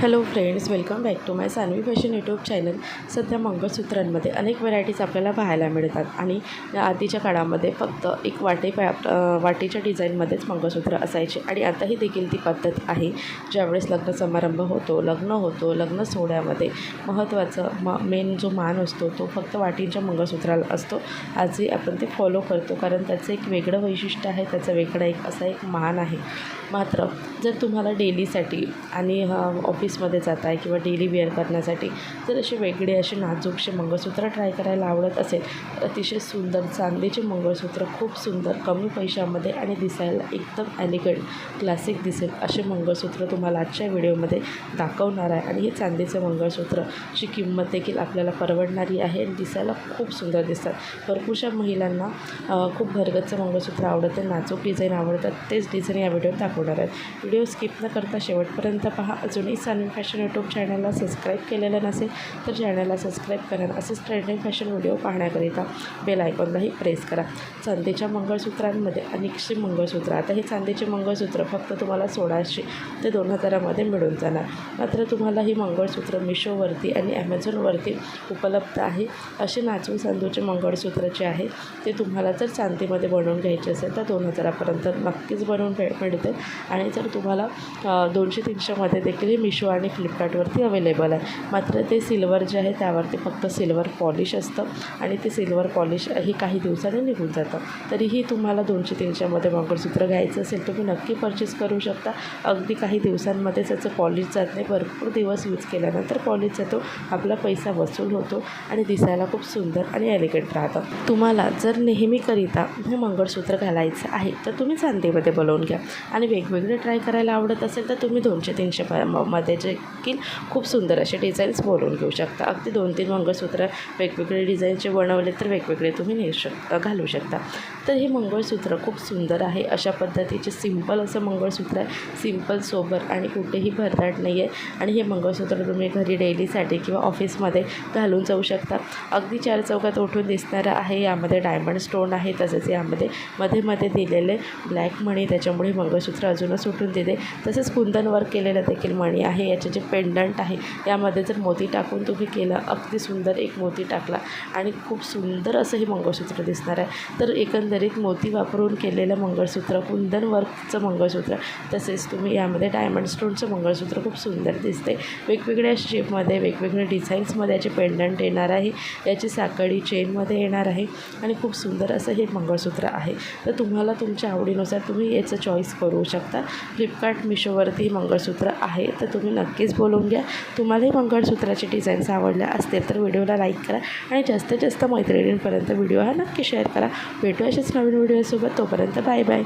Hello friends, welcome back to my Sanvi fashion YouTube channel. सध्या मंगळसूत्रांमध्ये अनेक व्हरायटीज आपल्याला पाहायला मिळतात आणि आधीच्या काळामध्ये फक्त एक वाटीच्या डिझाईनमध्येच मंगळसूत्र असायचे आणि आताही देखील ती पद्धत आहे. ज्यावेळेस लग्न समारंभ होतो, लग्न सोहळ्यामध्ये महत्त्वाचं मेन जो मान असतो तो फक्त वाटींच्या मंगळसूत्राला असतो. आजही आपण ते फॉलो करतो कारण त्याचं एक वेगळं वैशिष्ट्य आहे, त्याचा वेगळा असा एक मान आहे. मात्र जर तुम्हाला डेलीसाठी आणि ऑफिसमध्ये जात आहे किंवा डेली वेअर करण्यासाठी जर असे वेगळे असे नाजूकसे मंगळसूत्र ट्राय करायला आवडत असेल तर अतिशय सुंदर चांदीचे मंगळसूत्र, खूप सुंदर कमी पैशामध्ये आणि दिसायला एकदम एलिगंट क्लासिक दिसेल असे मंगळसूत्र तुम्हाला आजच्या व्हिडिओमध्ये दाखवणार आहे. आणि हे चांदीचे मंगळसूत्रची किंमत देखील आपल्याला परवडणारी आहे आणि दिसायला खूप सुंदर दिसतात. भरपूरशा महिलांना खूप भरगच्च मंगळसूत्र आवडतं, नाजूक डिझाईन आवडतात, तेच डिझाईन या व्हिडिओत दाखवणार आहेत. व्हिडिओ स्किप न करता शेवटपर्यंत पहा. अजूनही सानवी फॅशन यूट्यूब चॅनलला सबस्क्राईब केलेलं नसेल तर चॅनलला सबस्क्राईब करा. असेच ट्रेंडिंग फॅशन व्हिडिओ पाहण्याकरिता बेल आयकॉनलाही प्रेस करा. चांदीच्या मंगळसूत्रांमध्ये अनेकशी मंगळसूत्र. आता हे चांदीचे मंगळसूत्र फक्त तुम्हाला 1600 ते 2000मध्ये मिळून जाणार. मात्र तुम्हाला ही मंगळसूत्र मिशोवरती आणि ॲमेझॉनवरती उपलब्ध आहे. असे नाजूक चांदीचे मंगळसूत्र जे आहे ते तुम्हाला जर चांदीमध्ये बनवून घ्यायचे असेल तर 2000पर्यंत नक्कीच बनवून मिळते. आणि जर तुम्हाला 200-300मध्ये देखील हे मिशो आणि फ्लिपकार्टवरती अवेलेबल आहे. मात्र ते सिल्वर जे आहे त्यावरती फक्त सिल्वर पॉलिश असतं आणि ते सिल्वर पॉलिश ही काही दिवसांनी निघून जातं. तरीही तुम्हाला 200-300मध्ये मंगळसूत्र घ्यायचं असेल तुम्ही नक्की परचेस करू शकता. अगदी काही दिवसांमध्ये त्याचं पॉलिश जात नाही. भरपूर दिवस यूज केल्यानंतर पॉलिश जातो, आपला पैसा वसूल होतो आणि दिसायला खूप सुंदर आणि एलिगंट राहतं. तुम्हाला जर नेहमीकरिता हे मंगळसूत्र घालायचं आहे तर तुम्ही चांदीमध्ये बनवून घ्या. आणि वेगवेगळे ट्राय करायला आवडत असेल तर तुम्ही 200-300मध्ये देखील खूप सुंदर असे डिझाईन्स बनवून घेऊ शकता. अगदी 2-3 मंगळसूत्र वेगवेगळे डिझाईनचे बनवले तर वेगवेगळे तुम्ही घालू शकता. तर हे मंगळसूत्र खूप सुंदर आहे. अशा पद्धतीचे सिंपल असं मंगळसूत्र आहे. सिंपल, सोबर आणि कुठेही भरदाट नाही आहे. आणि हे मंगळसूत्र तुम्ही घरी डेलीसाठी किंवा ऑफिसमध्ये घालून जाऊ शकता. अगदी 4 चौकात उठून दिसणारं आहे. यामध्ये डायमंड स्टोन आहे, तसेच यामध्ये मध्ये दिलेले ब्लॅक मणी, त्याच्यामुळे मंगळसूत्र अजूनच उठून देते. तसेच कुंदन वर्क केलेलं देखील मणी आहे. याचे जे पेंडंट आहे यामध्ये जर मोती टाकून तुम्ही केलं, अगदी सुंदर एक मोती टाकला आणि खूप सुंदर असं हे मंगळसूत्र दिसणार आहे. तर एकंदरीत मोती वापरून केलेलं मंगळसूत्र, कुंदन वर्कचं मंगळसूत्र, तसेच तुम्ही यामध्ये डायमंड स्टोनचं मंगळसूत्र खूप सुंदर दिसते. वेगवेगळ्या शेपमध्ये, वेगवेगळ्या डिझाईन्समध्ये याचे पेंडंट येणार आहे. याची साखळी चेनमध्ये येणार आहे आणि खूप सुंदर असं हे मंगळसूत्र आहे. तर तुम्हाला तुमच्या आवडीनुसार तुम्ही याचं चॉईस करू शकता. फ्लिपकार्ट, मिशोवरती मंगळसूत्र आहे तर तुम्ही नक्कीच बोलवून घ्या. तुम्हालाही मंगळसूत्राचे डिझाईन्स आवडल्या असतील तर व्हिडिओला लाईक करा आणि जास्तीत जास्त मैत्रिणींपर्यंत व्हिडिओ हा नक्की शेअर करा. भेटू अशाच नवीन व्हिडिओसोबत. तोपर्यंत बाय बाय.